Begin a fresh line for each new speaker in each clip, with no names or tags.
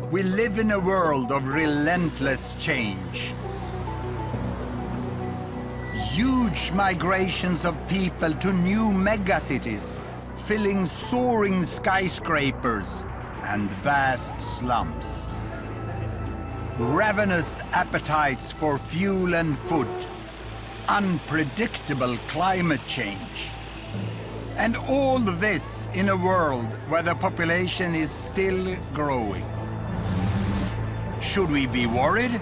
We live in a world of relentless change. Huge migrations of people to new megacities, filling soaring skyscrapers and vast slums. Ravenous appetites for fuel and food, unpredictable climate change. And all this in a world where the population is still growing. Should we be worried?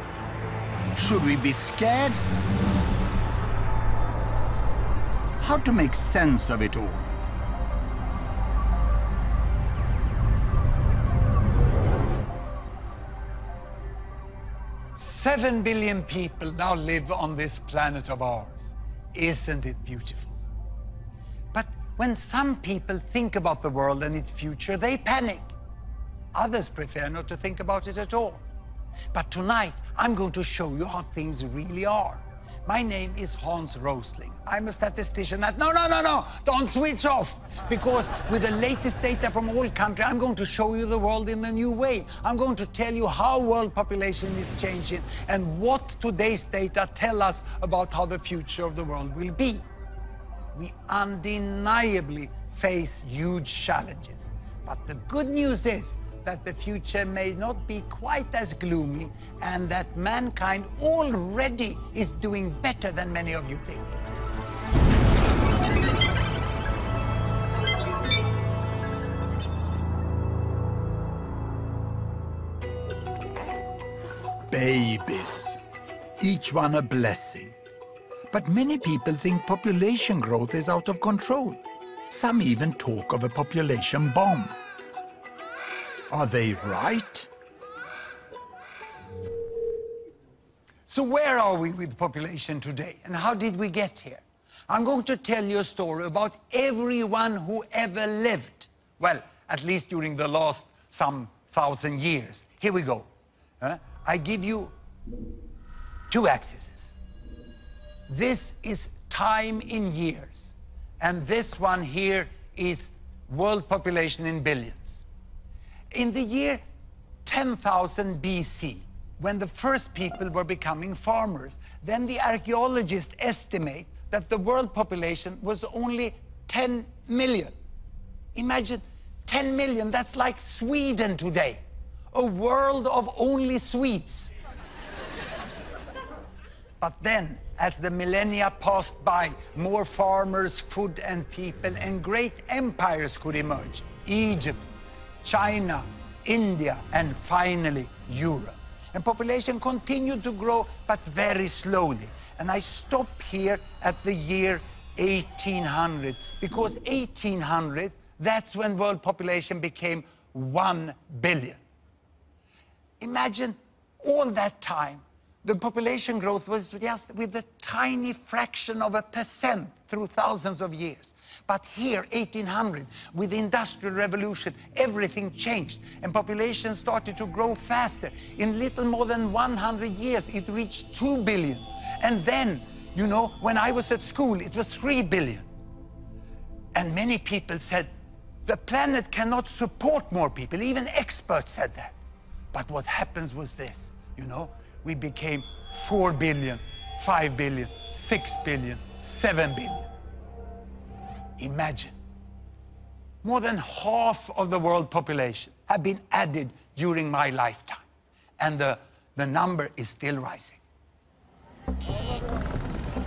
Should we be scared? How to make sense of it all? "7 billion people now live on this planet of ours. Isn't it beautiful?" But when some people think about the world and its future, they panic. Others prefer not to think about it at all. But tonight, I'm going to show you how things really are. My name is Hans Rosling. I'm a statistician at... No, don't switch off! Because with the latest data from all countries, I'm going to show you the world in a new way. I'm going to tell you how world population is changing and what today's data tell us about how the future of the world will be. We undeniably face huge challenges. But the good news is that the future may not be quite as gloomy and that mankind already is doing better than many of you think. Babies, each one a blessing. But many people think population growth is out of control. Some even talk of a population bomb. Are they right? So where are we with population today, and how did we get here? I'm going to tell you a story about everyone who ever lived. Well, at least during the last some 1,000 years. Here we go. I give you 2 axes. This is time in years, and this one here is world population in billions. In the year 10,000 BC, when the first people were becoming farmers, then the archaeologists estimate that the world population was only 10 million. Imagine 10 million, that's like Sweden today. A world of only Swedes. But then, as the millennia passed by, more farmers, food and people, and great empires could emerge. Egypt, China, India, and finally Europe. And population continued to grow, but very slowly. And I stop here at the year 1800, because 1800, that's when world population became 1 billion. Imagine all that time, the population growth was just with a tiny fraction of a percent through thousands of years. But here, 1800, with the Industrial Revolution, everything changed, and population started to grow faster. In little more than 100 years, it reached 2 billion. And then, you know, when I was at school, it was 3 billion. And many people said, the planet cannot support more people. Even experts said that. But what happens was this, you know, we became 4 billion, 5 billion, 6 billion, 7 billion. Imagine, more than half of the world population have been added during my lifetime. And the number is still rising.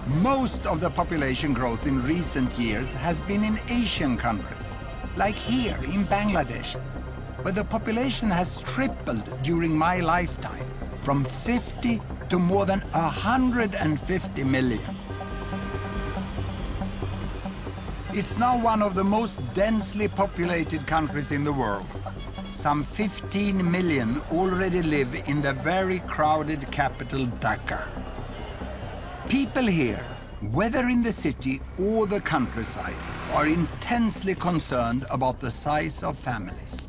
Most of the population growth in recent years has been in Asian countries, like here in Bangladesh, where the population has tripled during my lifetime, from 50 to more than 150 million. It's now one of the most densely populated countries in the world. Some 15 million already live in the very crowded capital, Dhaka. People here, whether in the city or the countryside, are intensely concerned about the size of families.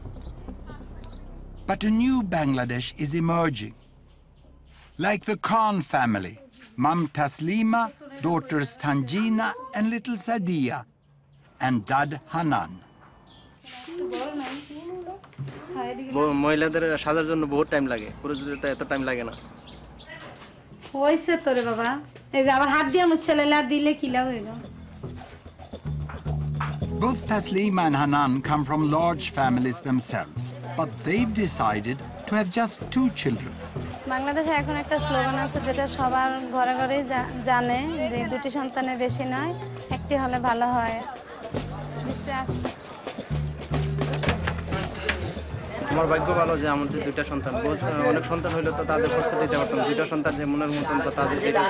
But a new Bangladesh is emerging. Like the Khan family, Mum Taslima, daughters Tanjina and little Sadia, and Dad Hanan.
মহিলাদের সাজার জন্য বহুত time লাগে, পুরুষদের তো এত time লাগে না।
হইছে তোরে বাবা, এই যে আবার হাত দিয়ে মুছে লেলা দিলে কিলা হইল।
Both Taslima and Hanan come from large families themselves, but they've decided to have just 2 children.
বাংলাদেশে এখন একটা স্লোগান আছে যেটা সবার ঘরে ঘরেই জানে যে 2টি সন্তানের বেশি নয়, একটি হলে ভালো হয়।
আমার ভাগ্য ভালো যে আমার যে 2টা সন্তান, অনেক সন্তান হইলে তো তাদের খরচ দিতে পারতাম। 2টা সন্তান যে মনের মতন তো তাদের যেটা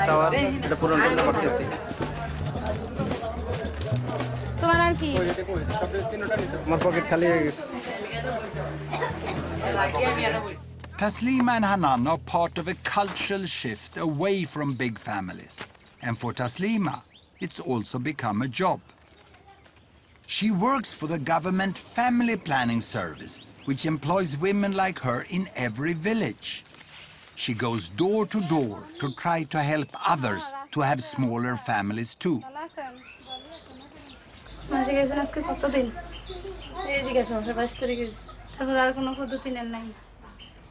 চাওয়ার এটা পূরণ করতে পারতেছি।
তোমার আর কি?
আমার পকেট খালি হয়ে গেছে।
Taslima and Hanan are part of a cultural shift away from big families. And for Taslima, it's also become a job. She works for the government family planning service, which employs women like her in every village. She goes door to door to try to help others to have smaller families too.
মাসে গেছেন আজকে কতদিন? এইদিকে 22 তারিখে। তারপর আর কোনো পদ্ধতি নেন নাই?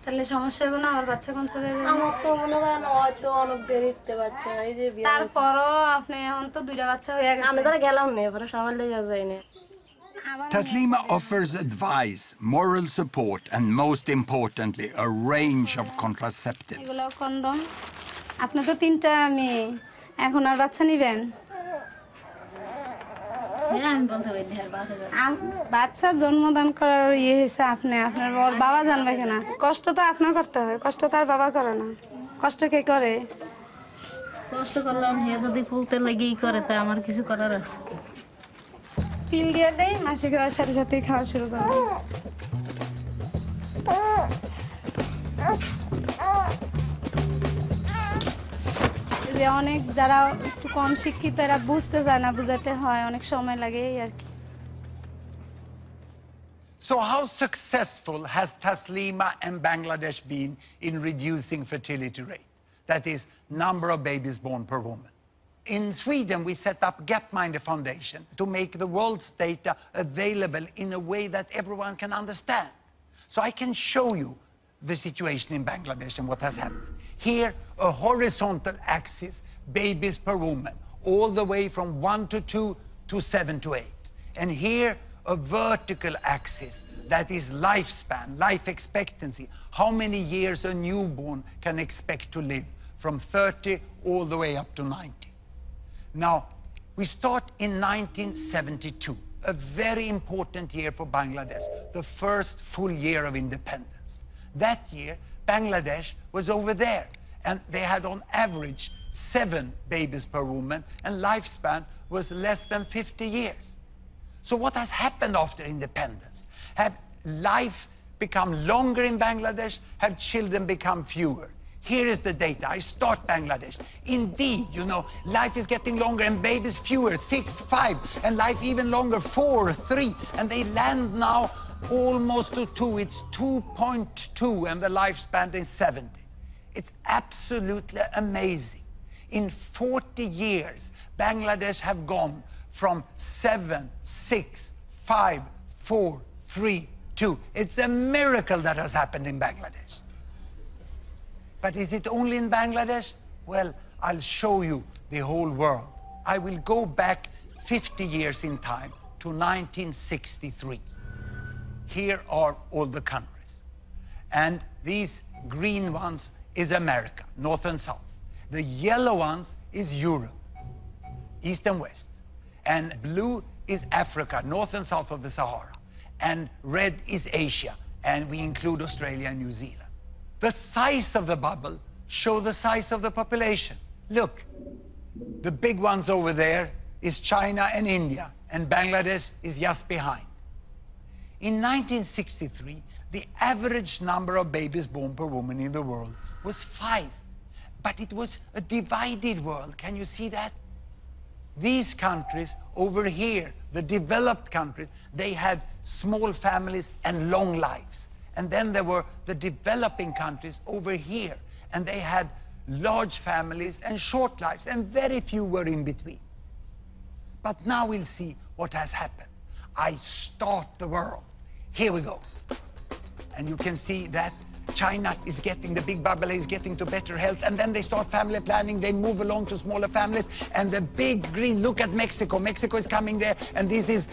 তাহলে সমস্যা হবে না? আমার বাচ্চা কোন সময় যাবে?
আমার তো মনে করেন হয়তো অনেক দেরিতে বাচ্চা, এই যে
তারপরও আপনি এখন তো 2টা বাচ্চা হয়ে গেছে।
আমি ধরে গেলাম না, এবারে সবার লেগে যায় না।
Taslima offers advice, moral support, and most importantly, a range of contraceptives.
এগুলো কন্ডম। আপনি তো 3টা মেয়ে, এখন আর বাচ্চা নিবেন? বাচ্চা জন্মদান করার হয়েছে আপনার বাবা জানবে কিনা? কষ্ট তো আপনার করতে হয়, কষ্ট তো আর বাবা করে না। কষ্ট কে করে?
কষ্ট করলাম, হে যদি ফুলতে লেগেই করে তা আমার কিছু করার আছে।
পিল দিয়ে দেই, মাসিক হওয়ার সাথে সাথেই খাওয়া শুরু করে। যে অনেক যারা একটু কম শিক্ষিত এরা বুঝতে চায় না, বুঝাতে হয়, অনেক সময় লাগে এই আর কি।
So how successful has Taslima and Bangladesh been in reducing fertility rate? That is, number of babies born per woman. In Sweden, we set up Gapminder Foundation to make the world's data available in a way that everyone can understand. So I can show you the situation in Bangladesh and what has happened. Here, a horizontal axis, babies per woman, all the way from 1 to 2 to 7 to 8. And here, a vertical axis, that is lifespan, life expectancy, how many years a newborn can expect to live, from 30 all the way up to 90. Now, we start in 1972, a very important year for Bangladesh, the first full year of independence. That year, Bangladesh was over there, and they had on average 7 babies per woman, and lifespan was less than 50 years. So what has happened after independence? Have life become longer in Bangladesh? Have children become fewer? Here is the data. I start Bangladesh. Indeed, you know, life is getting longer and babies fewer, 6, 5, and life even longer, 4, 3, and they land now almost to 2. It's 2.2, and the lifespan is 70. It's absolutely amazing. In 40 years, Bangladesh have gone from 7, 6, 5, 4, 3, 2. It's a miracle that has happened in Bangladesh. But is it only in Bangladesh? Well, I'll show you the whole world. I will go back 50 years in time to 1963. Here are all the countries. And these green ones is America, North and South. The yellow ones is Europe, East and West. And blue is Africa, North and South of the Sahara. And red is Asia, and we include Australia and New Zealand. The size of the bubble show the size of the population. Look, the big ones over there is China and India, and Bangladesh is just behind. In 1963, the average number of babies born per woman in the world was 5. But it was a divided world. Can you see that? These countries over here, the developed countries, they had small families and long lives. And then there were the developing countries over here, and they had large families and short lives, and very few were in between. But now we'll see what has happened. I start the world. Here we go. And you can see that China is getting, the big bubble is getting to better health, and then they start family planning, they move along to smaller families, and the big green, look at Mexico. Mexico is coming there, and this is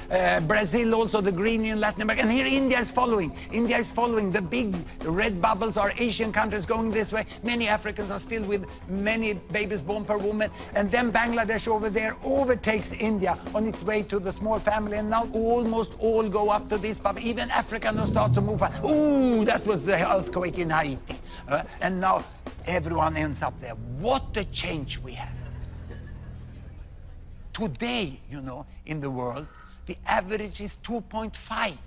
Brazil also, the green in Latin America, and here India is following. India is following. The big red bubbles are Asian countries going this way. Many Africans are still with many babies born per woman, and then Bangladesh over there overtakes India on its way to the small family, and now almost all go up to this bubble. Even Africa now starts to move. Ooh, that was the earthquake in Haiti. And now everyone ends up there. What a change we have. Today, you know, in the world, the average is 2.5.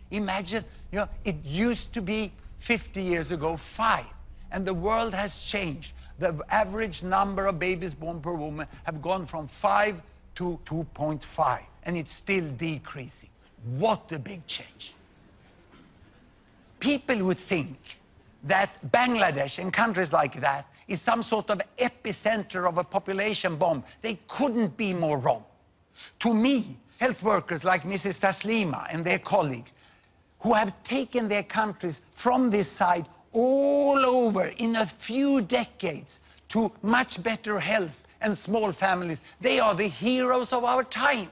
Imagine, you know, it used to be 50 years ago, 5. And the world has changed. The average number of babies born per woman have gone from 5 to 2.5. And it's still decreasing. What a big change. People would think that Bangladesh and countries like that is some sort of epicenter of a population bomb. They couldn't be more wrong. To me, health workers like Mrs. Taslima and their colleagues, who have taken their countries from this side all over in a few decades to much better health and small families, they are the heroes of our time.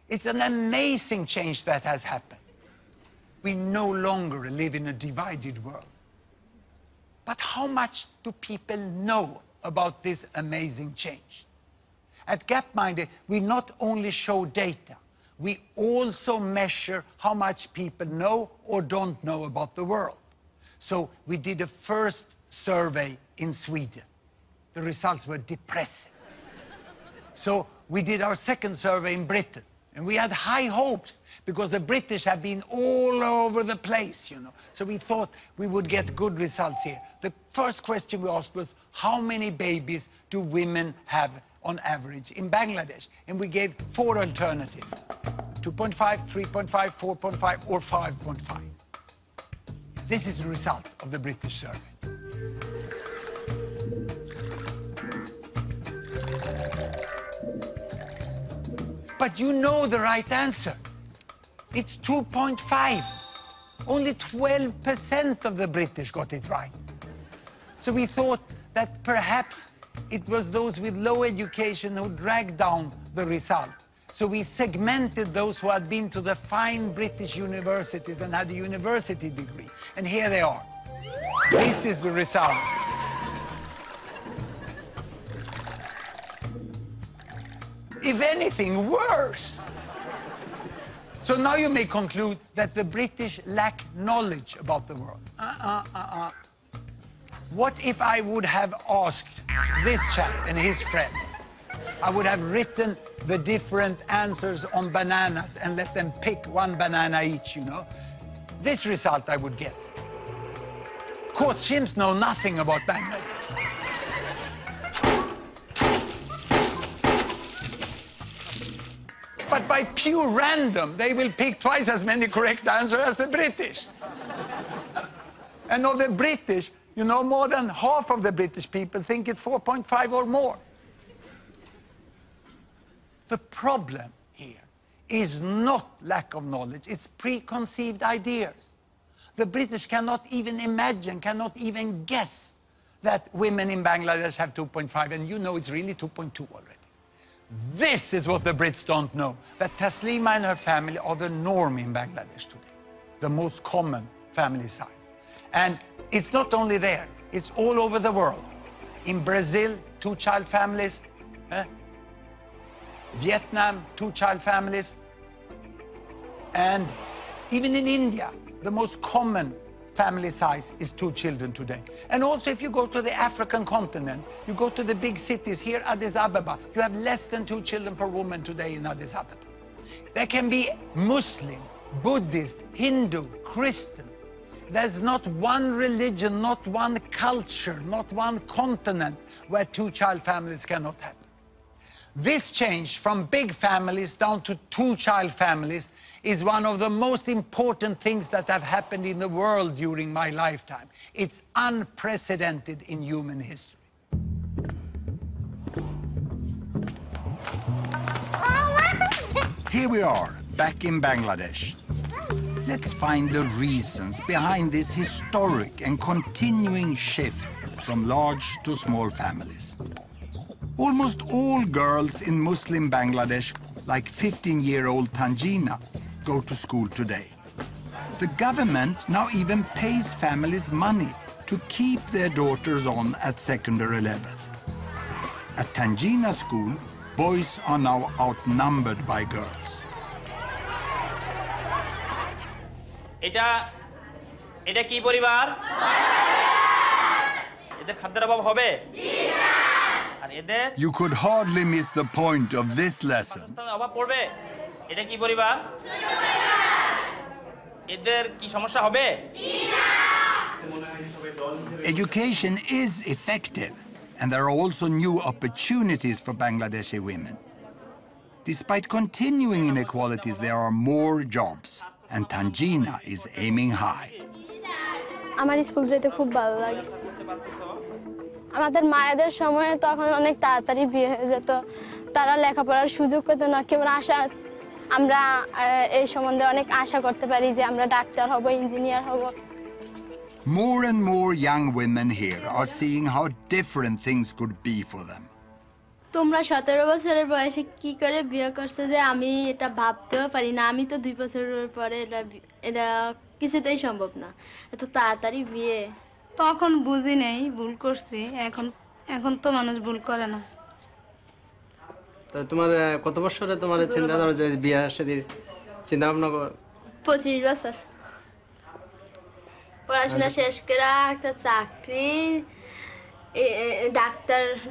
It's an amazing change that has happened. We no longer live in a divided world. But how much do people know about this amazing change? At Gapminder, we not only show data, we also measure how much people know or don't know about the world. So we did a first survey in Sweden. The results were depressing. So we did our second survey in Britain. And we had high hopes because the British have been all over the place, you know. So we thought we would get good results here. The first question we asked was, how many babies do women have on average in Bangladesh? And we gave 4 alternatives: 2.5, 3.5, 4.5, or 5.5. This is the result of the British survey. But you know the right answer. It's 2.5. Only 12% of the British got it right. So we thought that perhaps it was those with low education who dragged down the result. So we segmented those who had been to the fine British universities and had a university degree. And here they are. This is the result. If anything, worse. So now you may conclude that the British lack knowledge about the world. What if I would have asked this chap and his friends? I would have written the different answers on bananas and let them pick 1 banana each, you know. This result I would get. Of course, chimps know nothing about Bangladesh. But by pure random, they will pick twice as many correct answers as the British. And of the British, you know, more than half of the British people think it's 4.5 or more. The problem here is not lack of knowledge, it's preconceived ideas. The British cannot even imagine, cannot even guess that women in Bangladesh have 2.5, and you know it's really 2.2 already. This is what the Brits don't know, that Taslima and her family are the norm in Bangladesh today, the most common family size. And it's not only there, it's all over the world. In Brazil, 2-child families. Vietnam, 2-child families. And even in India, the most common family size is 2 children today. And also, if you go to the African continent, you go to the big cities here, Addis Ababa, you have less than 2 children per woman today in Addis Ababa. There can be Muslim, Buddhist, Hindu, Christian. There's not one religion, not one culture, not one continent where 2-child families cannot happen. This change from big families down to 2-child families is one of the most important things that have happened in the world during my lifetime. It's unprecedented in human history. Here we are, back in Bangladesh. Let's find the reasons behind this historic and continuing shift from large to small families. Almost all girls in Muslim Bangladesh, like 15-year-old Tanjina, go to school today. The government now even pays families money to keep their daughters on at secondary level. At Tanjina school, boys are now outnumbered by girls.
এটা কি পরিবার? এদের খাদ্যের অভাব হবে? আর এদের
You could hardly miss the point of this lesson.
অভাব পড়বে? এটা কি পরিবার? এদের কি সমস্যা হবে?
Education is effective, and there are also new opportunities for Bangladeshi women. Despite continuing inequalities, there are more jobs, and Tanjina is aiming high.
আমার স্কুল যেতে খুব ভালো লাগে। আমাদের মায়েদের সময়ে তখন অনেক তাড়াতাড়ি বিয়ে হয়ে যেত, তারা লেখাপড়ার সুযোগ পেত না। কেবল আশা, আমরা এই সম্বন্ধে অনেক আশা করতে পারি যে আমরা ডাক্তার হব, ইঞ্জিনিয়ার হব।
More and more young women here are seeing how different things could be for them.
তোমরা 17 বছরের বয়সে কি করে বিয়ে করছো যে আমি এটা ভাবতেও পারি না। আমি তো 2 বছরের পরে এটা কিছুতেই সম্ভব না, এত তাড়াতাড়ি বিয়ে।
তখন বুঝি নেই, ভুল করছি। এখন তো মানুষ ভুল করে না।
তো তোমার কত বছরে তোমার চিন্তা ধরো যে বিয়ে শাদীর চিন্তা ভাবনা?
25 বছর। পড়াশোনা শেষ করে একটা চাকরি,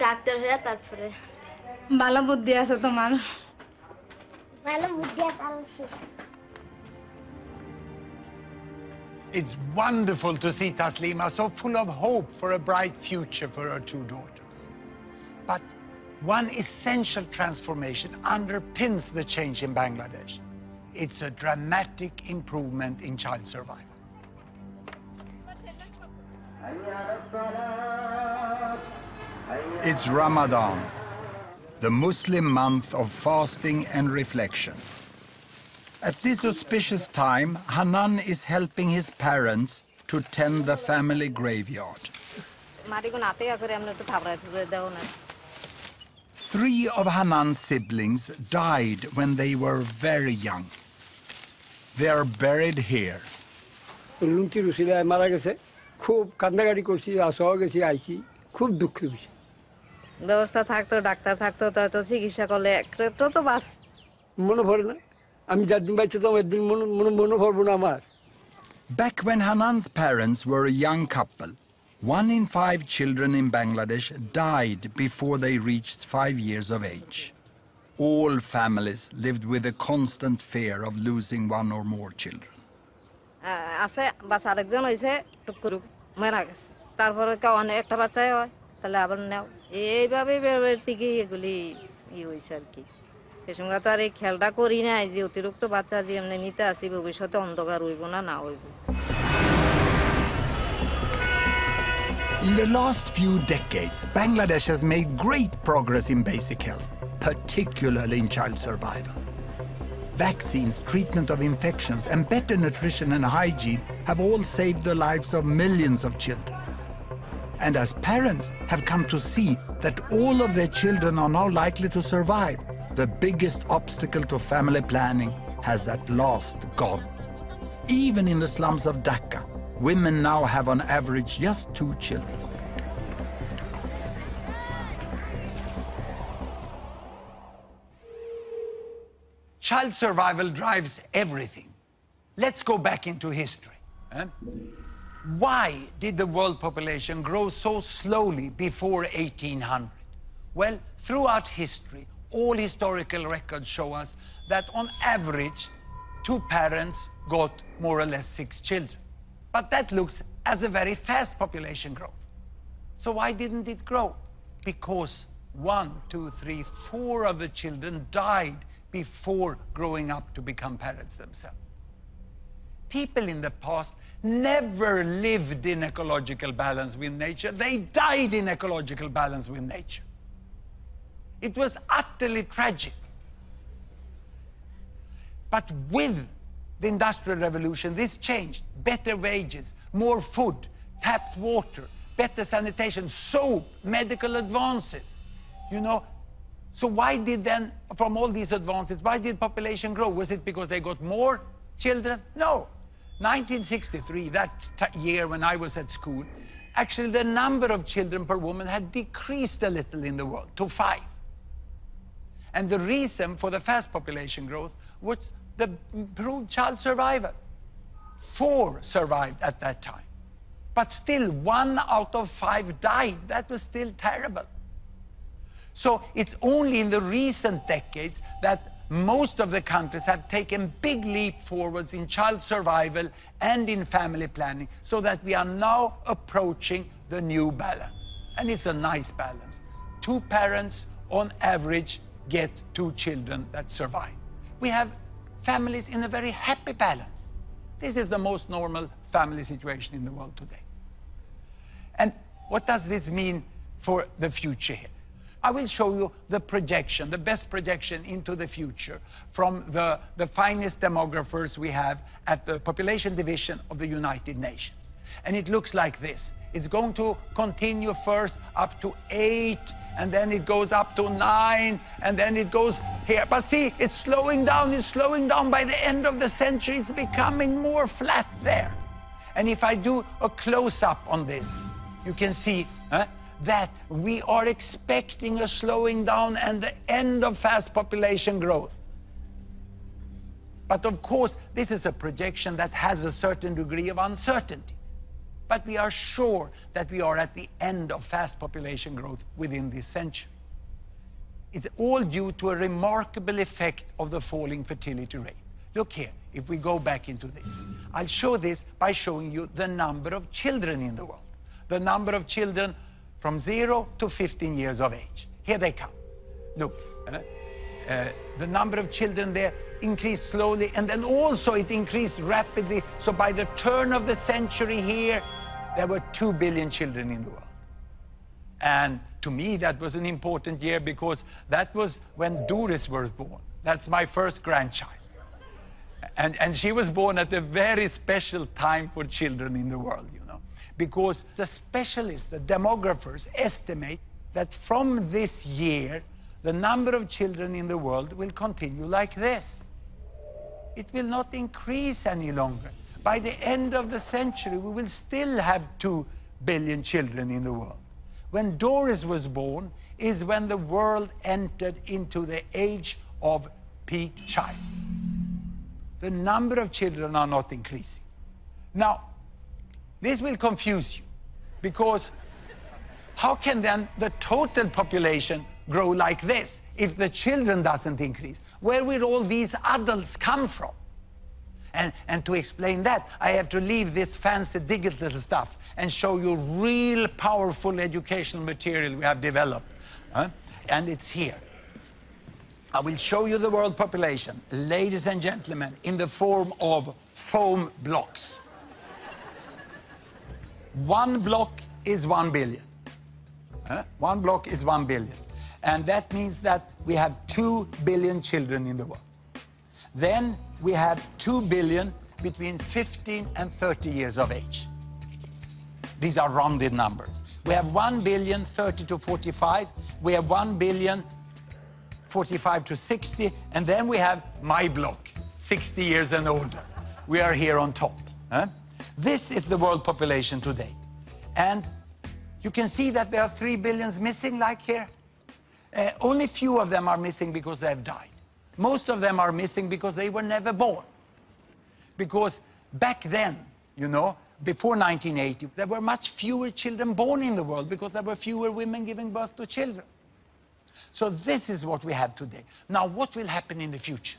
ডাক্তার হয়ে তারপরে।
ভালো বুদ্ধি আছে তোমার।
ভালো বুদ্ধি আছে।
It's wonderful to see Taslima so full of hope for a bright future for her 2 daughters. But one essential transformation underpins the change in Bangladesh. It's a dramatic improvement in child survival. It's Ramadan, the Muslim month of fasting and reflection. At this auspicious time, Hanan is helping his parents to tend the family graveyard. 3 of Hanan's siblings died when they were very young. They are buried here.
ব্যবস্থা থাকতো, doctor থাকতো, তো চিকিৎসা করলে একটু তো বাস
মনে পড়ে না। আমি যতদিন বাইছে তো একদিন মনে পড়বো না আমার।
Back when Hanan's parents were a young couple, 1 in 5 children in Bangladesh died before they reached 5 years of age. All families lived with a constant fear of losing 1 or more children.
আছে বাস আরেকজন হইছে টুক করে মারা গেছে, তারপরে অনেক একটা বাচ্চাই হয়, তাহলে আবার নাও এইভাবে বের থেকে এগুলি হয়েছে আর কি। এই সঙ্গে তো আর এই খেয়ালটা করি নাই যে অতিরিক্ত বাচ্চা যে এমনি নিতে আসি ভবিষ্যতে অন্ধকার হইব না হইব।
In the last few decades, Bangladesh has made great progress in basic health, particularly in child survival. Vaccines, treatment of infections, and better nutrition and hygiene have all saved the lives of millions of children. And as parents have come to see that all of their children are now likely to survive, the biggest obstacle to family planning has at last gone. Even in the slums of Dhaka, women now have on average just 2 children. Child survival drives everything. Let's go back into history. Why did the world population grow so slowly before 1800? Well, throughout history, all historical records show us that on average, 2 parents got more or less 6 children. But that looks as a very fast population growth. So why didn't it grow? Because 1, 2, 3, 4 of the children died before growing up to become parents themselves. People in the past never lived in ecological balance with nature. They died in ecological balance with nature. It was utterly tragic. But with the Industrial Revolution, this changed. Better wages, more food, tapped water, better sanitation, soap, medical advances, you know. So why did then, from all these advances, why did population grow? Was it because they got more children? No. 1963, that year when I was at school, actually the number of children per woman had decreased a little in the world to 5. And the reason for the fast population growth was the improved child survival. 4 survived at that time. But still, 1 out of 5 died. That was still terrible. So it's only in the recent decades that most of the countries have taken big leap forwards in child survival and in family planning, so that we are now approaching the new balance. And it's a nice balance. 2 parents on average get 2 children that survive. We have families in a very happy balance. This is the most normal family situation in the world today. And what does this mean for the future here? I will show you the projection, the best projection into the future from the finest demographers we have at the Population Division of the United Nations. And it looks like this. It's going to continue first up to 8, and then it goes up to 9, and then it goes here. But see, it's slowing down, it's slowing down. By the end of the century, it's becoming more flat there. And if I do a close-up on this, you can see that we are expecting a slowing down and the end of fast population growth. But of course, this is a projection that has a certain degree of uncertainty. But we are sure that we are at the end of fast population growth within this century. It's all due to a remarkable effect of the falling fertility rate. Look here, if we go back into this. I'll show this by showing you the number of children in the world. The number of children from 0 to 15 years of age. Here they come. Look, the number of children there increased slowly, and then also it increased rapidly. So by the turn of the century here, there were 2 billion children in the world. And to me, that was an important year, because that was when Doris was born. That's my first grandchild. And she was born at a very special time for children in the world, you know, because the specialists, the demographers, estimate that from this year, the number of children in the world will continue like this. It will not increase any longer. By the end of the century, we will still have 2 billion children in the world. When Doris was born is when the world entered into the age of peak child. The number of children are not increasing. Now, this will confuse you, because how can then the total population grow like this if the children doesn't increase? Where will all these adults come from? And to explain that, I have to leave this fancy digital stuff and show you real powerful educational material we have developed. And it's here. I will show you the world population, ladies and gentlemen, in the form of foam blocks. 1 block is 1 billion. 1 block is 1 billion. And that means that we have 2 billion children in the world. Then we have 2 billion between 15 and 30 years of age. These are rounded numbers. We have 1 billion 30 to 45. We have 1 billion 45 to 60. And then we have my block, 60 years and older. We are here on top. This is the world population today. And you can see that there are 3 billions missing, like here. Only few of them are missing because they have died. Most of them are missing because they were never born. Because back then, you know, before 1980, there were much fewer children born in the world because there were fewer women giving birth to children. So this is what we have today. Now, what will happen in the future?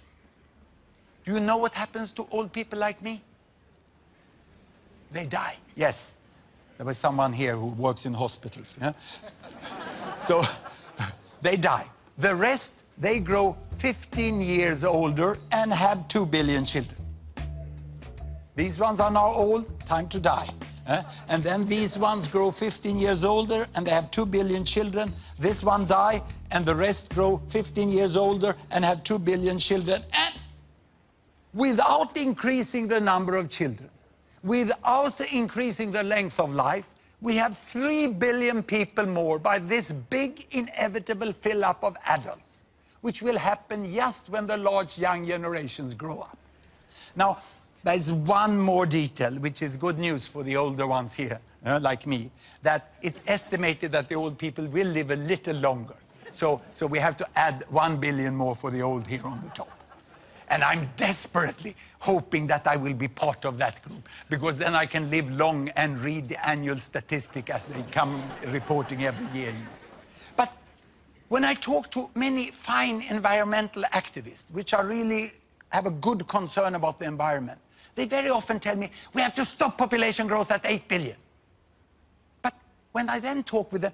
Do you know what happens to old people like me? They die. Yes. There was someone here who works in hospitals. Yeah? So they die. The rest, they grow 15 years older and have 2 billion children. These ones are now old, time to die. And then these ones grow 15 years older and they have 2 billion children. This one die, and the rest grow 15 years older and have 2 billion children. And without increasing the number of children, without increasing the length of life, we have 3 billion people more by this big inevitable fill-up of adults, which will happen just when the large young generations grow up. Now, there's one more detail, which is good news for the older ones here, like me, that it's estimated that the old people will live a little longer. So we have to add 1 billion more for the old here on the top. And I'm desperately hoping that I will be part of that group, because then I can live long and read the annual statistic as they come reporting every year. But when I talk to many fine environmental activists, which are really have a good concern about the environment, they very often tell me, we have to stop population growth at 8 billion. But when I then talk with them,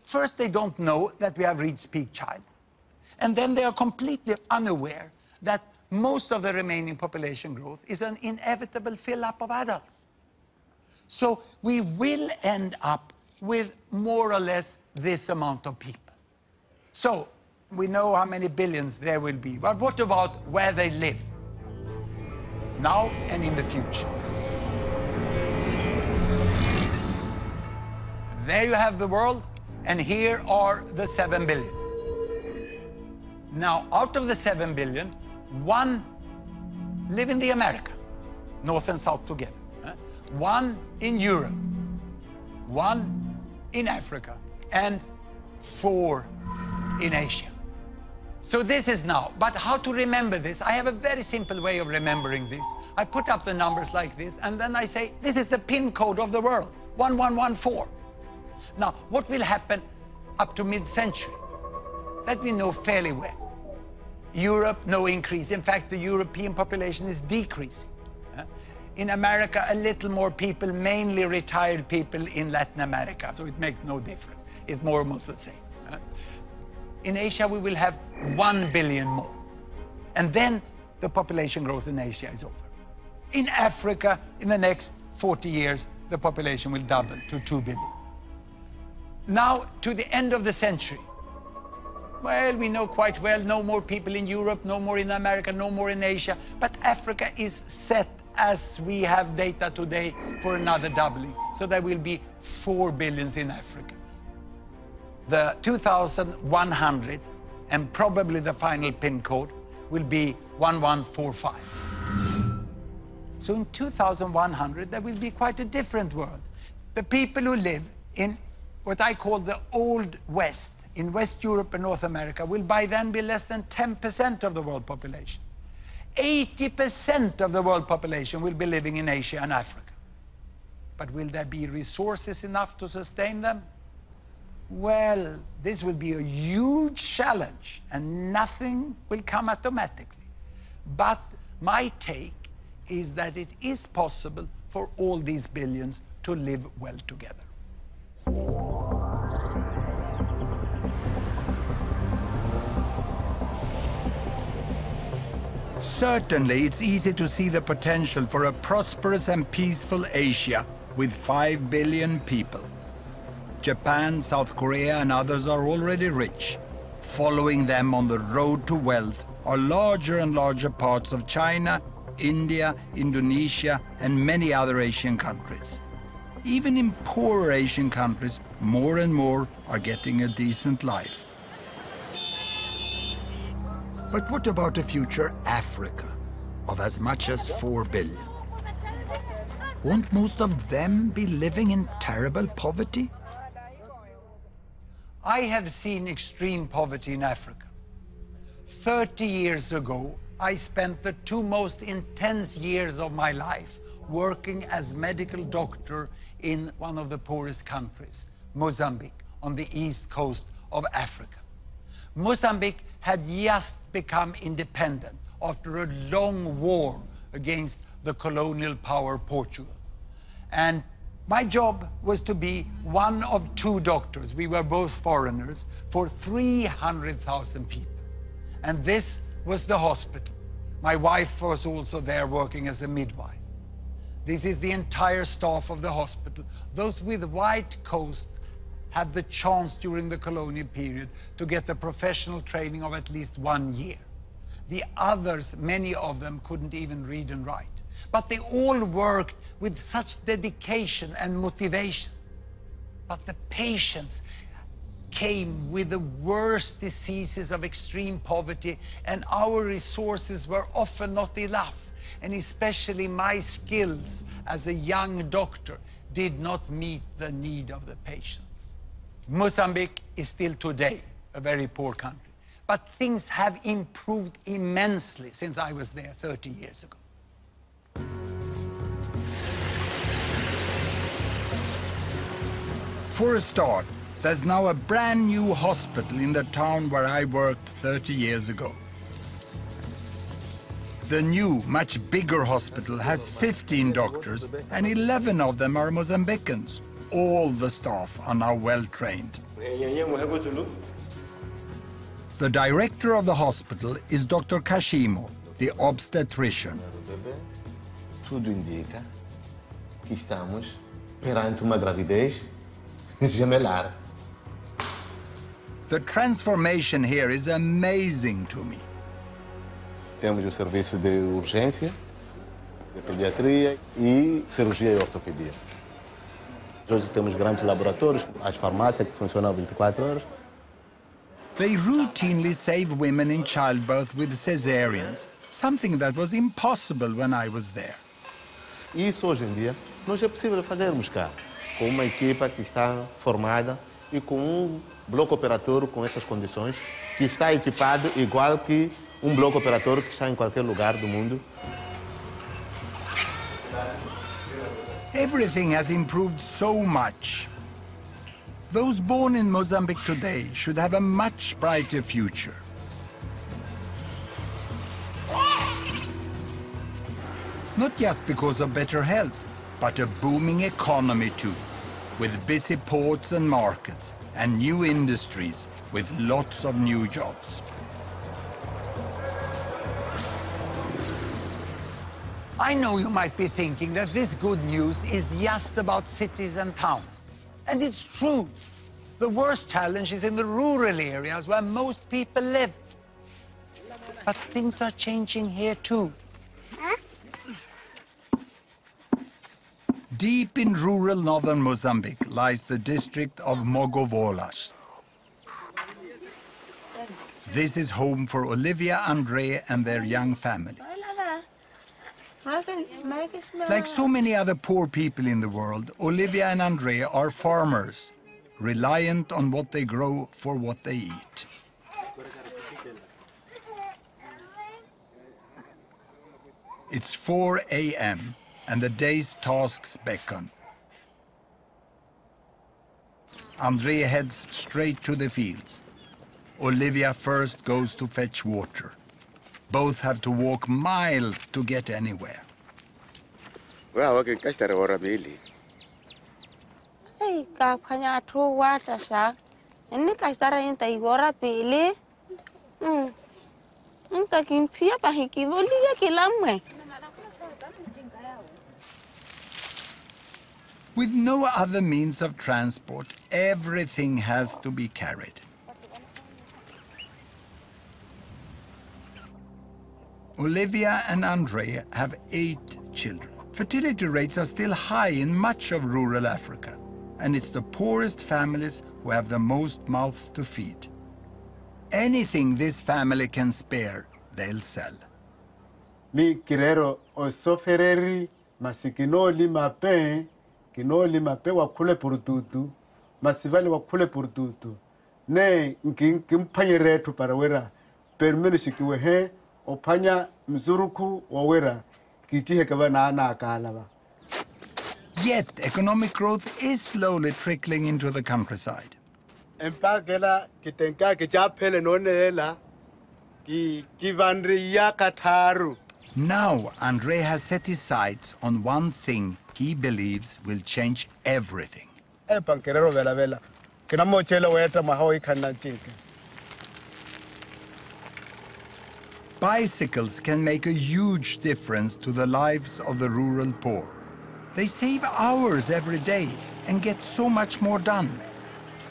first they don't know that we have reached peak child. And then they are completely unaware that most of the remaining population growth is an inevitable fill-up of adults. So we will end up with more or less this amount of people. So we know how many billions there will be, but what about where they live, now and in the future? There you have the world, and here are the 7 billion. Now, out of the 7 billion, 1 live in the America, North and South together. 1 in Europe, 1 in Africa, and 4 in Asia. So this is now, but how to remember this? I have a very simple way of remembering this. I put up the numbers like this, and then I say, this is the PIN code of the world, 1114. Now, what will happen up to mid-century? That we know fairly well. Europe, no increase. In fact, the European population is decreasing. In America, a little more people, mainly retired people in Latin America, so it makes no difference. It's more or less the same. In Asia, we will have 1 billion more. And then the population growth in Asia is over. In Africa, in the next 40 years, the population will double to 2 billion. Now, to the end of the century, well, we know quite well, no more people in Europe, no more in America, no more in Asia, but Africa is set, as we have data today, for another doubling. So there will be 4 billions in Africa. The 2100, and probably the final PIN code, will be 1145. So in 2100, there will be quite a different world. The people who live in what I call the Old West, in West Europe and North America, will by then be less than 10% of the world population. 80% of the world population will be living in Asia and Africa. But will there be resources enough to sustain them? Well, this will be a huge challenge, and nothing will come automatically. But my take is that it is possible for all these billions to live well together. Certainly, it's easy to see the potential for a prosperous and peaceful Asia with 5 billion people. Japan, South Korea, and others are already rich. Following them on the road to wealth are larger and larger parts of China, India, Indonesia, and many other Asian countries. Even in poorer Asian countries, more and more are getting a decent life. But what about a future Africa of as much as 4 billion? Won't most of them be living in terrible poverty? I have seen extreme poverty in Africa. 30 years ago, I spent the 2 most intense years of my life working as medical doctor in one of the poorest countries, Mozambique, on the east coast of Africa. Mozambique had just become independent after a long war against the colonial power Portugal. And my job was to be one of 2 doctors, we were both foreigners, for 300,000 people. And this was the hospital. My wife was also there working as a midwife. This is the entire staff of the hospital. Those with white coats had the chance during the colonial period to get the professional training of at least 1 year. The others, many of them, couldn't even read and write. But they all worked with such dedication and motivation. But the patients came with the worst diseases of extreme poverty, and our resources were often not enough. And especially my skills as a young doctor did not meet the need of the patients. Mozambique is still today a very poor country. But things have improved immensely since I was there 30 years ago. For a start, there's now a brand new hospital in the town where I worked 30 years ago. The new, much bigger hospital has 15 doctors, and 11 of them are Mozambicans. All the staff are now well trained. The director of the hospital is Dr. Kashimo, the obstetrician.
Tudo indica que estamos perante uma gravidez gemelar.
The transformation here is amazing to me.
Temos o serviço de urgência, de pediatria e cirurgia e ortopedia. Hoje temos grandes laboratórios, as farmácias que funcionam 24 horas.
They routinely save women in childbirth with cesareans, something that was impossible when I was there.
Isso hoje em dia nós é possível fazermos cá, com uma equipa que está formada e com um bloco operatório com essas condições, que está equipado igual que um bloco operatório que está em qualquer lugar do mundo.
Everything has improved so much. Those born in Mozambique today should have a much brighter future. Not just because of better health, but a booming economy too, with busy ports and markets, and new industries with lots of new jobs. I know you might be thinking that this good news is just about cities and towns. And it's true. The worst challenge is in the rural areas where most people live. But things are changing here too. Deep in rural northern Mozambique lies the district of Mogovolas. This is home for Olivia, Andre, and their young family. Like so many other poor people in the world, Olivia and Andre are farmers, reliant on what they grow for what they eat. It's 4 a.m. and the day's tasks beckon. Andre heads straight to the fields. Olivia first goes to fetch water. Both have to walk miles to get anywhere.
Well, okay, kastar ora beli.
Hey, kapanya tu water sa. Ini kastar yang tai ora beli. Entah kimpia pahiki boli ya kilamai.
With no other means of transport, everything has to be carried. Olivia and Andre have 8 children. Fertility rates are still high in much of rural Africa, and it's the poorest families who have the most mouths to feed. Anything this family can spare, they'll sell.
Mi kirero o sofereri masikino lima pe wakule purututu masivali wakule purututu ne nkimpanyere tu parawera permenu sikiwe he opanya mzuruku wawera kitihe kabana na akalaba.
Yet economic growth is slowly trickling into the countryside.
Empagela kitenka kijapele nonela ki kivandri yakataru.
Now Andre has set his sights on one thing he believes will change everything.
Pankerero vela vela. Kinamo chela weta mahoi kanachike.
Bicycles can make a huge difference to the lives of the rural poor. They save hours every day and get so much more done.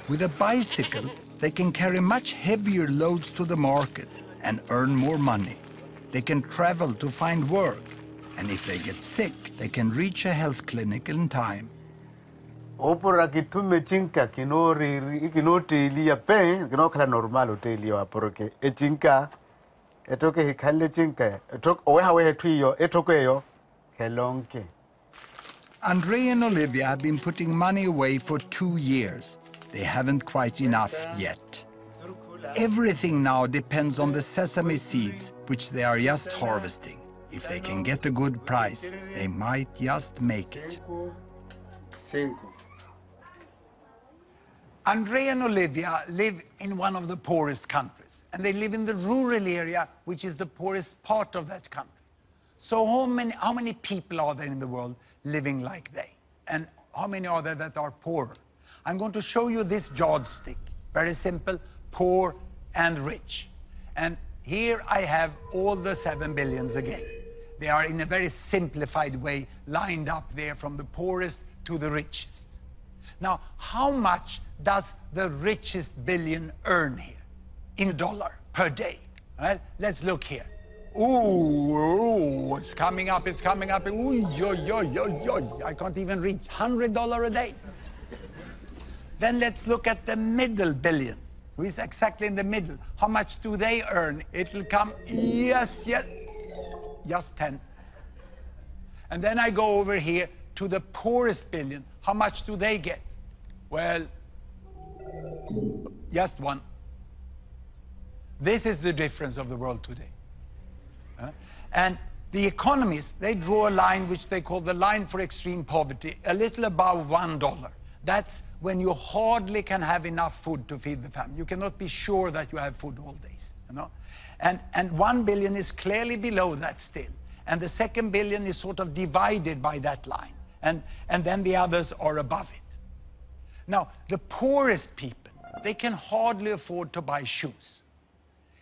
With a bicycle, they can carry much heavier loads to the market and earn more money. they can travel to find work. And if they get sick, they can reach a health clinic in time.
Opora kitume chinka kino telia pen kino kala normal telia aporoke e chinka etoke hikale chinka etok owe tuyo etoke kelonke.
Andre and Olivia have been putting money away for 2 years. They haven't quite enough yet. Everything now depends on the sesame seeds, which they are just harvesting. If they can get a good price, they might just make it. Andre and Olivia live in one of the poorest countries, and they live in the rural area, which is the poorest part of that country. So how many people are there in the world living like they? And how many are there that are poorer? I'm going to show you this yardstick. Very simple, poor and rich. And here I have all the 7 billions again. They are in a very simplified way lined up there from the poorest to the richest. Now, how much does the richest billion earn here in dollar per day? Well, let's look here. Ooh, it's coming up, it's coming up. Ooh, yo. I can't even reach $100 a day. Then let's look at the middle billion, who is exactly in the middle. How much do they earn? It'll come, yes, just 10. And then I go over here to the poorest billion. How much do they get? Well, just 1. This is the difference of the world today. And the economists, they draw a line which they call the line for extreme poverty, a little above $1. That's when you hardly can have enough food to feed the family. You cannot be sure that you have food all days, you know? And 1 billion is clearly below that still. And the second billion is sort of divided by that line. And then the others are above it. Now, the poorest people, they can hardly afford to buy shoes.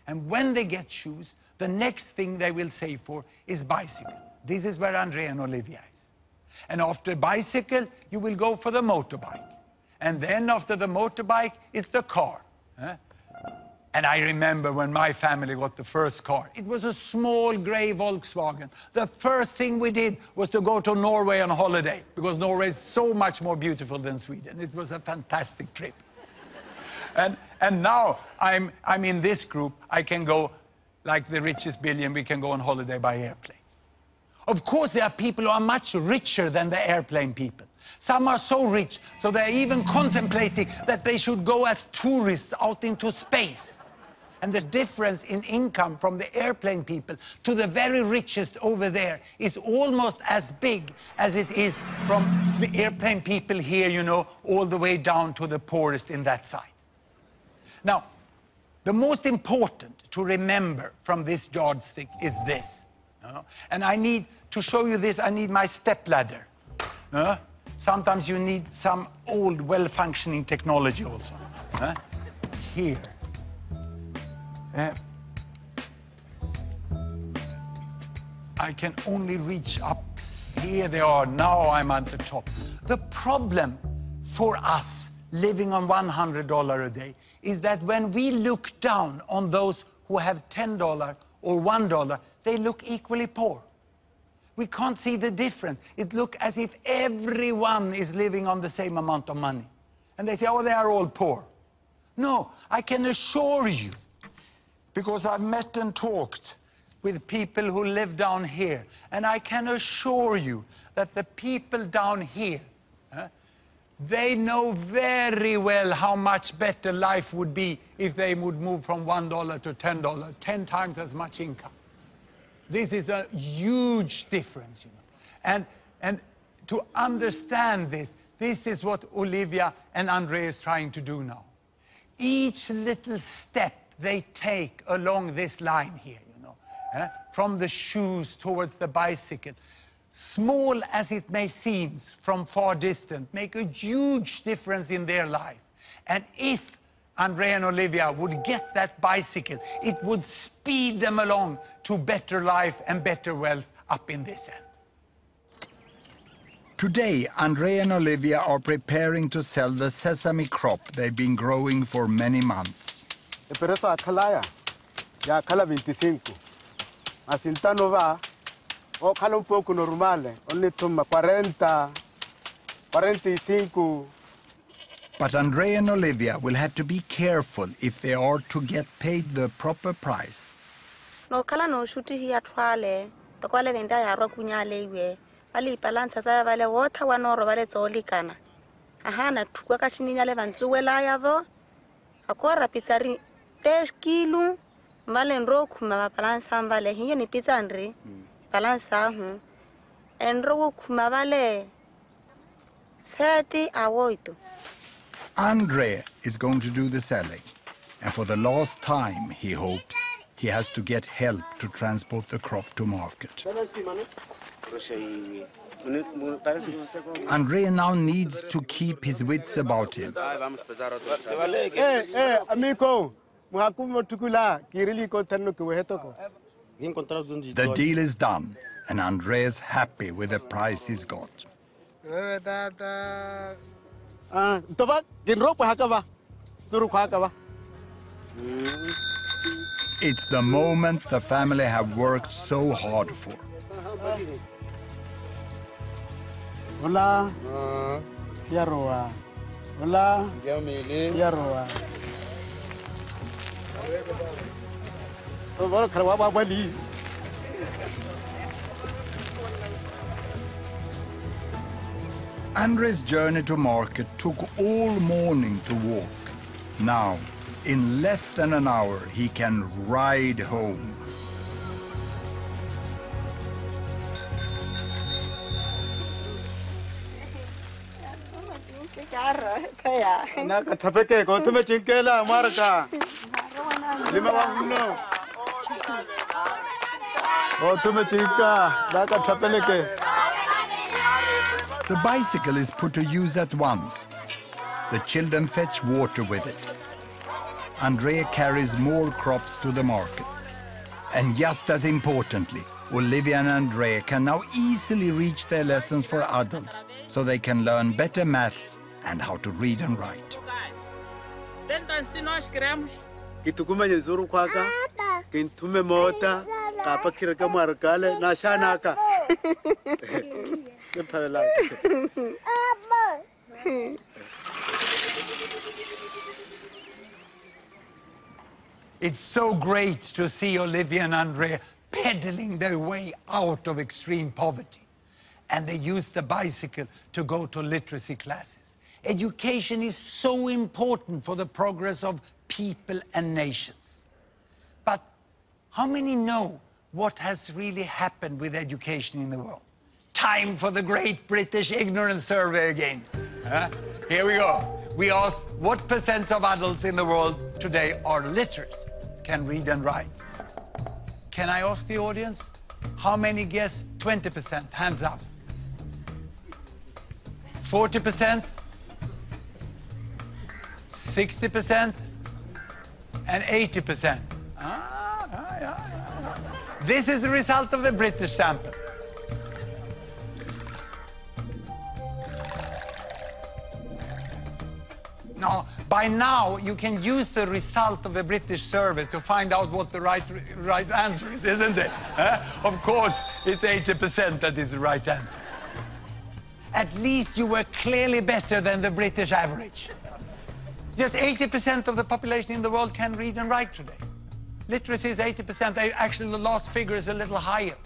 And when they get shoes, the next thing they will save for is bicycle. This is where Andre and Olivia is. And after bicycle, you will go for the motorbike. And then after the motorbike, it's the car. And I remember when my family got the first car. It was a small gray Volkswagen. The first thing we did was to go to Norway on holiday, because Norway is so much more beautiful than Sweden. It was a fantastic trip. And now I'm in this group. I can go, like the richest billion, we can go on holiday by airplanes. Of course, there are people who are much richer than the airplane people. Some are so rich, so they're even contemplating that they should go as tourists out into space. And the difference in income from the airplane people to the very richest over there is almost as big as it is from the airplane people here, you know, all the way down to the poorest in that side. Now, the most important to remember from this yardstick is this. And I need to show you this, I need my stepladder. Sometimes you need some old, well-functioning technology also. Here. I can only reach up. Here they are. Now I'm at the top. The problem for us living on $100 a day is that when we look down on those who have $10 or $1, they look equally poor. We can't see the difference. It looks as if everyone is living on the same amount of money. And they say, oh, they are all poor. No, I can assure you, because I've met and talked with people who live down here, and I can assure you that the people down here, they know very well how much better life would be if they would move from $1 to $10, 10 times as much income. This is a huge difference, you know. And to understand this, this is what Olivia and Andre is trying to do now. Each little step they take along this line here, you know, from the shoes towards the bicycle, small as it may seem from far distance, make a huge difference in their life. And if Andre and Olivia would get that bicycle, it would speed them along to better life and better wealth up in this end. Today, Andre and Olivia are preparing to sell the sesame crop they've been growing for many months.
Asintano va, o cala un poco normale, only tuma 40, 45.
But Andre and Olivia will have to be careful if they are to get paid the proper price.
No kala no shuti hi atwale, to kwale venda ya ro kunyale iwe. Vale ipalansa za vale water wanoro vale zolikana. Ahana tukwa kashininya le vanzuela yavo. Akora pizzari 10 kilo. Vale nro kuma balansa vale hiyo ni pizza ndri. Balansa hu. Enro kuma vale 30 awoito.
Andre is going to do the selling. And for the last time, he hopes, he has to get help to transport the crop to market. Andre now needs to keep his wits about him.
Hey, amigo.
The deal is done, and Andre is happy with the price he's got. It's the moment the family have worked so hard for.
Hola. Yaroa. Hola. Yaroa.
Andre's journey to market took all morning to walk. Now, in less than an hour, he can ride home.
Naka tapeke ko tume chinkela marka. Lima wanguno. Oh tume chinka naka tapeleke.
The bicycle is put to use at once. The children fetch water with it. Andrea carries more crops to the market. And just as importantly, Olivia and Andrea can now easily reach their lessons for adults so they can learn better maths and how to read and write.
Kitukuma nyezuru kwaka, kintume mota, kapa kiraka markale, na shanaka.
It's so great to see Olivia and Andrea pedaling their way out of extreme poverty. And they use the bicycle to go to literacy classes. Education is so important for the progress of people and nations. But how many know what has really happened with education in the world? Time for the Great British Ignorance Survey again. Here we go. We asked what % of adults in the world today are literate, can read and write. Can I ask the audience? How many guess 20%? Hands up. 40%? 60%? And 80%? This is the result of the British sample. Now, by now, you can use the result of the British survey to find out what the right answer is, isn't it? Of course, it's 80% that is the right answer. At least you were clearly better than the British average. Just 80% of the population in the world can read and write today. Literacy is 80%. Actually, the last figure is a little higher.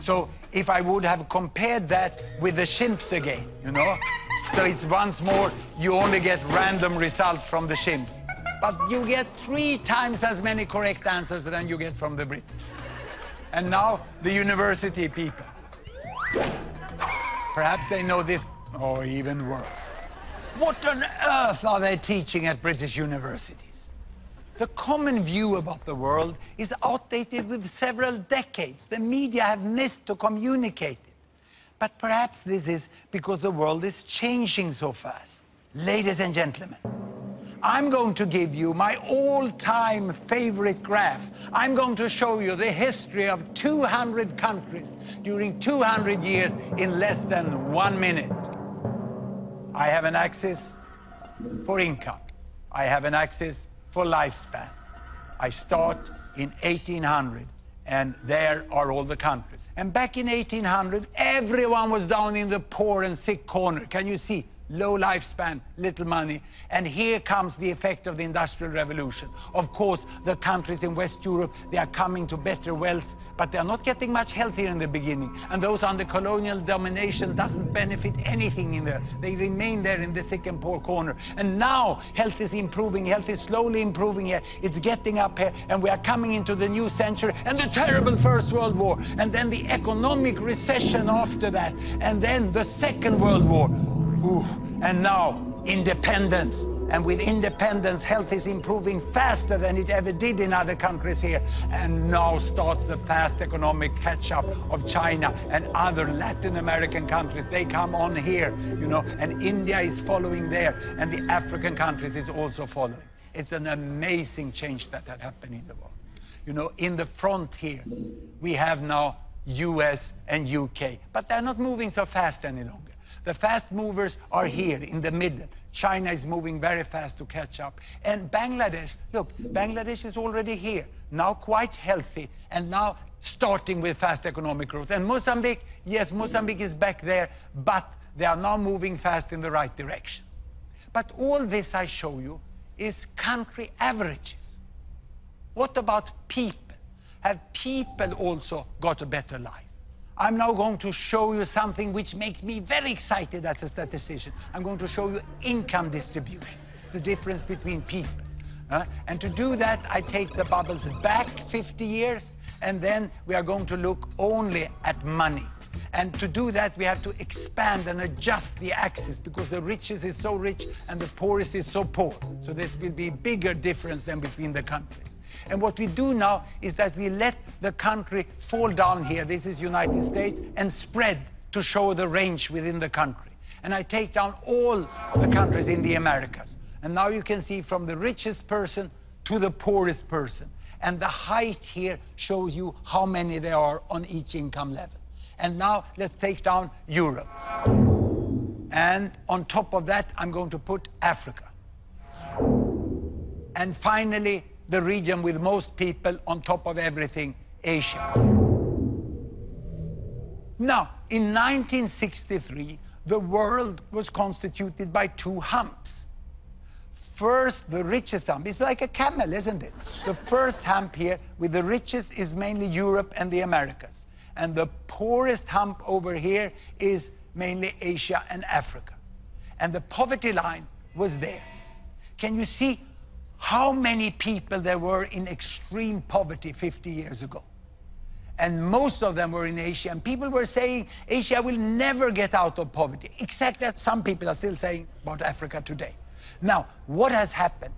So if I would have compared that with the chimps again, you know? So it's once more, you only get random results from the chimps. But you get 3 times as many correct answers than you get from the British. And now, the university people. Perhaps they know this, or even worse. What on earth are they teaching at British universities? The common view about the world is outdated with several decades. The media have missed to communicate it. But perhaps this is because the world is changing so fast. Ladies and gentlemen, I'm going to give you my all-time favorite graph. I'm going to show you the history of 200 countries during 200 years in less than 1 minute. I have an axis for income. I have an axis for lifespan. I start in 1800 And there are all the countries. And back in 1800, everyone was down in the poor and sick corner. Can you see? Low lifespan, little money. And here comes the effect of the Industrial Revolution. Of course, the countries in West Europe, they are coming to better wealth, but they are not getting much healthier in the beginning. And those under colonial domination doesn't benefit anything in there. They remain there in the sick and poor corner. And now health is improving, health is slowly improving here. It's getting up here, and we are coming into the new century, and the terrible First World War, and then the economic recession after that, and then the Second World War. Oof. And now, independence. And with independence, health is improving faster than it ever did in other countries here. And now starts the fast economic catch-up of China and other Latin American countries. They come on here, you know, and India is following there, and the African countries is also following. It's an amazing change that had happened in the world. You know, in the front here, we have now US and UK, but they're not moving so fast any longer. The fast movers are here in the middle. China is moving very fast to catch up. And Bangladesh, look, Bangladesh is already here, now quite healthy, and now starting with fast economic growth. And Mozambique, yes, Mozambique is back there, but they are now moving fast in the right direction. But all this I show you is country averages. What about people? Have people also got a better life? I'm now going to show you something which makes me very excited as a statistician. I'm going to show you income distribution, the difference between people. And to do that, I take the bubbles back 50 years, and then we are going to look only at money. And to do that, we have to expand and adjust the axis, because the richest is so rich and the poorest is so poor. So this will be a bigger difference than between the countries. And what we do now is that we let the country fall down here, this is United States, and spread to show the range within the country. And I take down all the countries in the Americas. And now you can see from the richest person to the poorest person. And the height here shows you how many there are on each income level. And now let's take down Europe. And on top of that, I'm going to put Africa. And finally, the region with most people, on top of everything, Asia. Now, in 1963, the world was constituted by two humps. First, the richest hump. It's like a camel, isn't it? The first hump here with the richest is mainly Europe and the Americas. And the poorest hump over here is mainly Asia and Africa. And the poverty line was there. Can you see how many people there were in extreme poverty 50 years ago? And most of them were in Asia, and people were saying Asia will never get out of poverty. Exactly as some people are still saying about Africa today. Now, what has happened?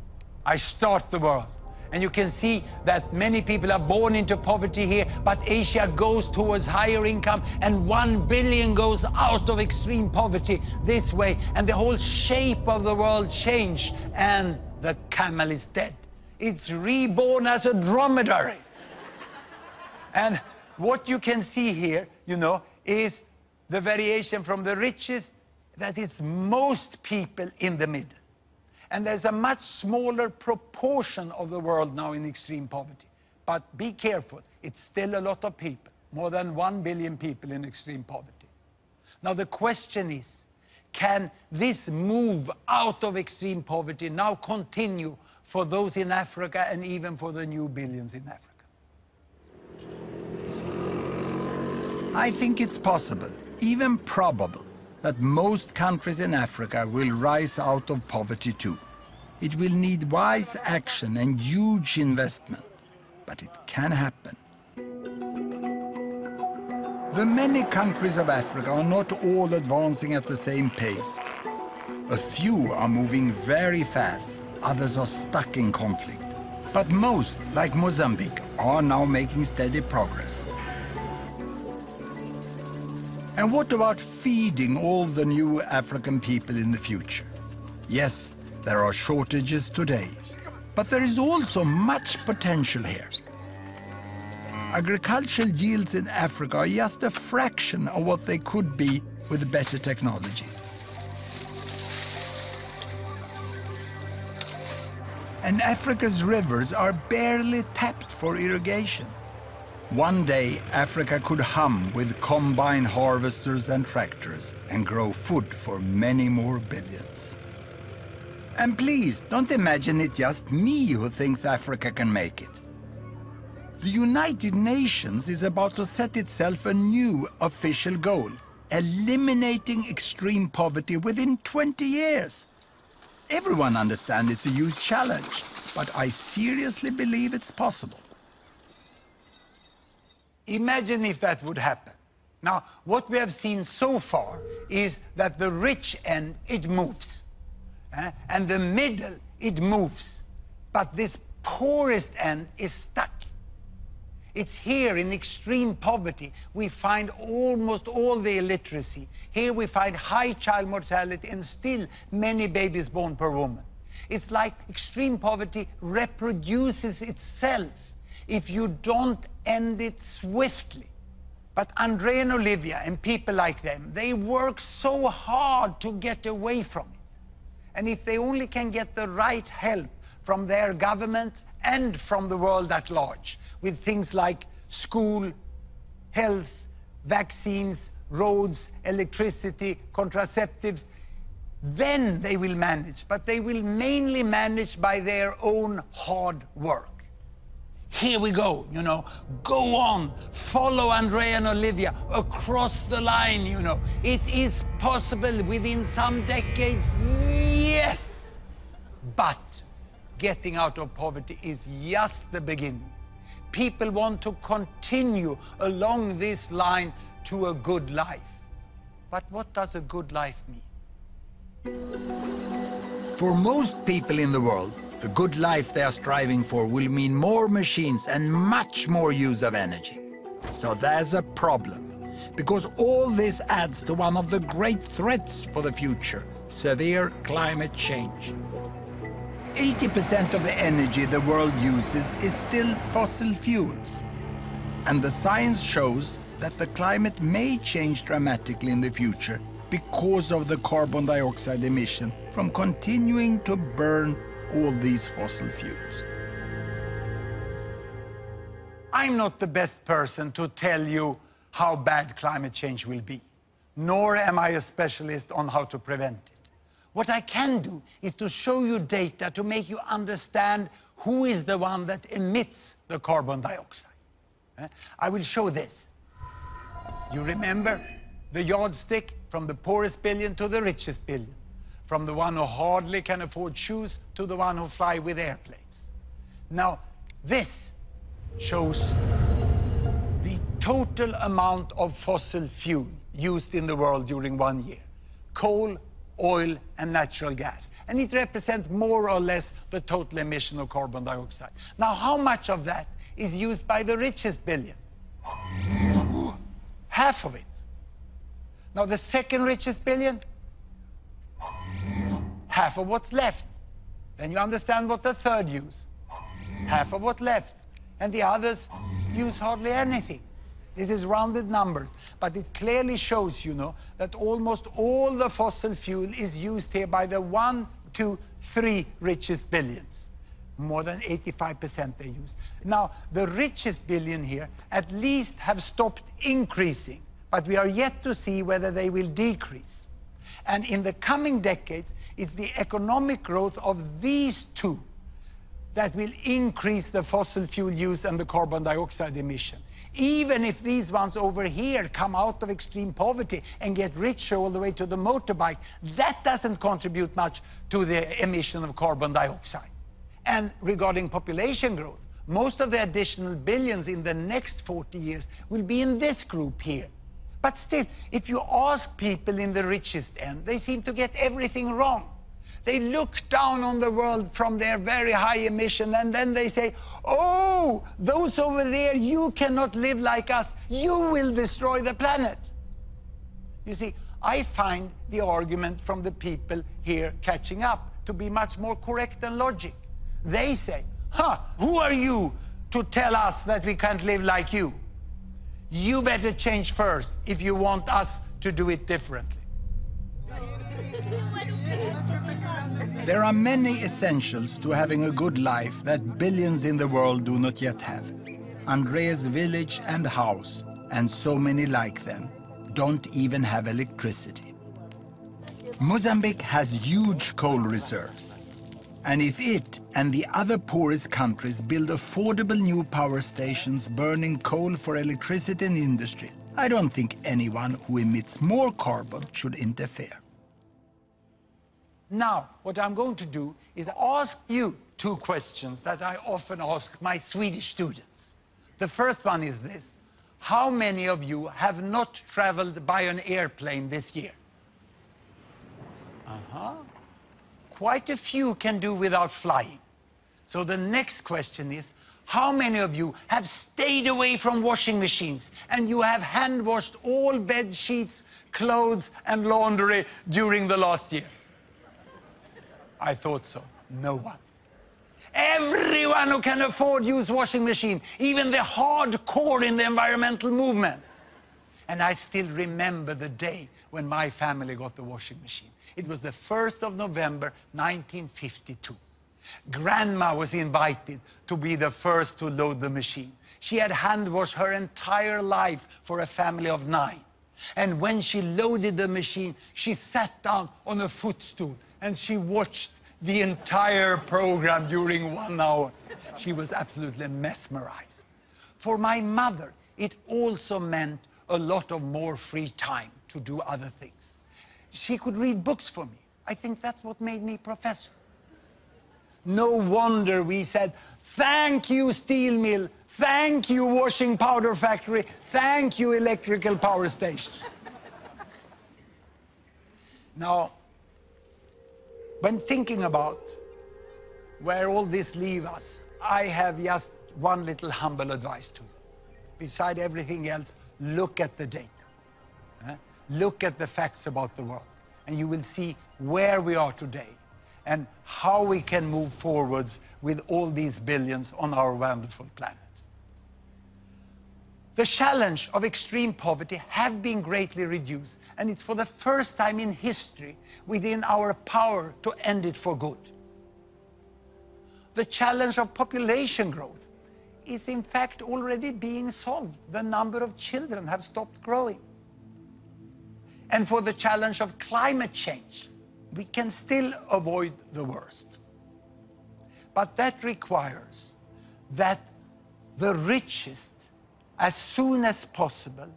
I start the world, and you can see that many people are born into poverty here, but Asia goes towards higher income, and 1 billion goes out of extreme poverty this way, and the whole shape of the world changed, and the camel is dead. It's reborn as a dromedary. And what you can see here, you know, is the variation from the richest, that is most people in the middle. And there's a much smaller proportion of the world now in extreme poverty. But be careful, it's still a lot of people, more than 1 billion people in extreme poverty. Now the question is, can this move out of extreme poverty now continue for those in Africa and even for the new billions in Africa? I think it's possible, even probable, that most countries in Africa will rise out of poverty too. It will need wise action and huge investment, but it can happen. The many countries of Africa are not all advancing at the same pace. A few are moving very fast, others are stuck in conflict. But most, like Mozambique, are now making steady progress. And what about feeding all the new African people in the future? Yes, there are shortages today, but there is also much potential here. Agricultural yields in Africa are just a fraction of what they could be with better technology. And Africa's rivers are barely tapped for irrigation. One day, Africa could hum with combine harvesters and tractors and grow food for many more billions. And please, don't imagine it's just me who thinks Africa can make it. The United Nations is about to set itself a new official goal, eliminating extreme poverty within 20 years. Everyone understands it's a huge challenge, but I seriously believe it's possible.
Imagine if that would happen. Now, what we have seen so far is that the rich end, it moves. And the middle, it moves. But this poorest end is stuck. It's here in extreme poverty we find almost all the illiteracy. Here we find high child mortality and still many babies born per woman. It's like extreme poverty reproduces itself if you don't end it swiftly. But Andrea and Olivia and people like them, they work so hard to get away from it. And if they only can get the right help from their government and from the world at large, with things like school, health, vaccines, roads, electricity, contraceptives, then they will manage. But they will mainly manage by their own hard work. Here we go, you know, go on, follow Andrea and Olivia across the line, you know. It is possible within some decades, yes. But getting out of poverty is just the beginning. People want to continue along this line to a good life. But what does a good life mean?
For most people in the world, the good life they are striving for will mean more machines and much more use of energy. So there's a problem, because all this adds to one of the great threats for the future, severe climate change. 80% of the energy the world uses is still fossil fuels. And the science shows that the climate may change dramatically in the future because of the carbon dioxide emission from continuing to burn all these fossil fuels.
I'm not the best person to tell you how bad climate change will be, nor am I a specialist on how to prevent it. What I can do is to show you data to make you understand who is the one that emits the carbon dioxide. I will show this. You remember the yardstick from the poorest billion to the richest billion, from the one who hardly can afford shoes to the one who fly with airplanes. Now, this shows the total amount of fossil fuel used in the world during 1 year. Coal, oil, and natural gas. And it represents more or less the total emission of carbon dioxide. Now, how much of that is used by the richest billion? Half of it. Now, the second richest billion, half of what's left. Then you understand what the third use. Half of what's left. And the others use hardly anything. This is rounded numbers, but it clearly shows, you know, that almost all the fossil fuel is used here by the 1, 2, 3 richest billions. More than 85% they use. Now, the richest billion here at least have stopped increasing, but we are yet to see whether they will decrease. And in the coming decades, it's the economic growth of these two that will increase the fossil fuel use and the carbon dioxide emission. Even if these ones over here come out of extreme poverty and get richer all the way to the motorbike, that doesn't contribute much to the emission of carbon dioxide. And regarding population growth, most of the additional billions in the next 40 years will be in this group here. But still, if you ask people in the richest end, they seem to get everything wrong. They look down on the world from their very high emission, and then they say, oh, those over there, you cannot live like us. You will destroy the planet. You see, I find the argument from the people here catching up to be much more correct than logic. They say, who are you to tell us that we can't live like you? You better change first if you want us to do it differently.
There are many essentials to having a good life that billions in the world do not yet have.
Andrea's village and house, and so many like them, don't even have electricity. Mozambique has huge coal reserves. And if it and the other poorest countries build affordable new power stations burning coal for electricity and industry, I don't think anyone who emits more carbon should interfere.
Now, what I'm going to do is ask you 2 questions that I often ask my Swedish students. The first one is this: how many of you have not traveled by an airplane this year? Quite a few can do without flying. So the next question is, how many of you have stayed away from washing machines and you have hand washed all bed sheets, clothes and laundry during the last year? I thought so. No one. Everyone who can afford use washing machine, even the hardcore in the environmental movement. And I still remember the day when my family got the washing machine. It was the 1st of November, 1952. Grandma was invited to be the first to load the machine. She had hand washed her entire life for a family of 9. And when she loaded the machine, she sat down on a footstool and she watched the entire program during 1 hour. She was absolutely mesmerized. For my mother, it also meant a lot of more free time to do other things. She could read books for me. I think that's what made me professor. No wonder we said, thank you, steel mill, thank you, washing powder factory, thank you, electrical power station. Now, when thinking about where all this leaves us, I have just one little humble advice to you. Beside everything else, look at the data. Look at the facts about the world, and you will see where we are today and how we can move forwards with all these billions on our wonderful planet. The challenge of extreme poverty have been greatly reduced, and it's for the first time in history within our power to end it for good. The challenge of population growth is in fact already being solved. The number of children have stopped growing. And for the challenge of climate change, we can still avoid the worst. But that requires that the richest, as soon as possible,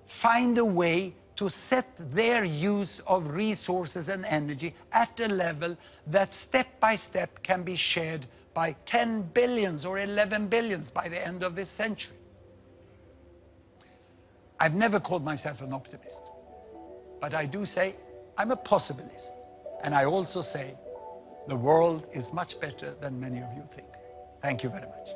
find a way to set their use of resources and energy at a level that step by step can be shared by 10 billions or 11 billions by the end of this century. I've never called myself an optimist. But I do say I'm a possibilist. And I also say the world is much better than many of you think. Thank you very much.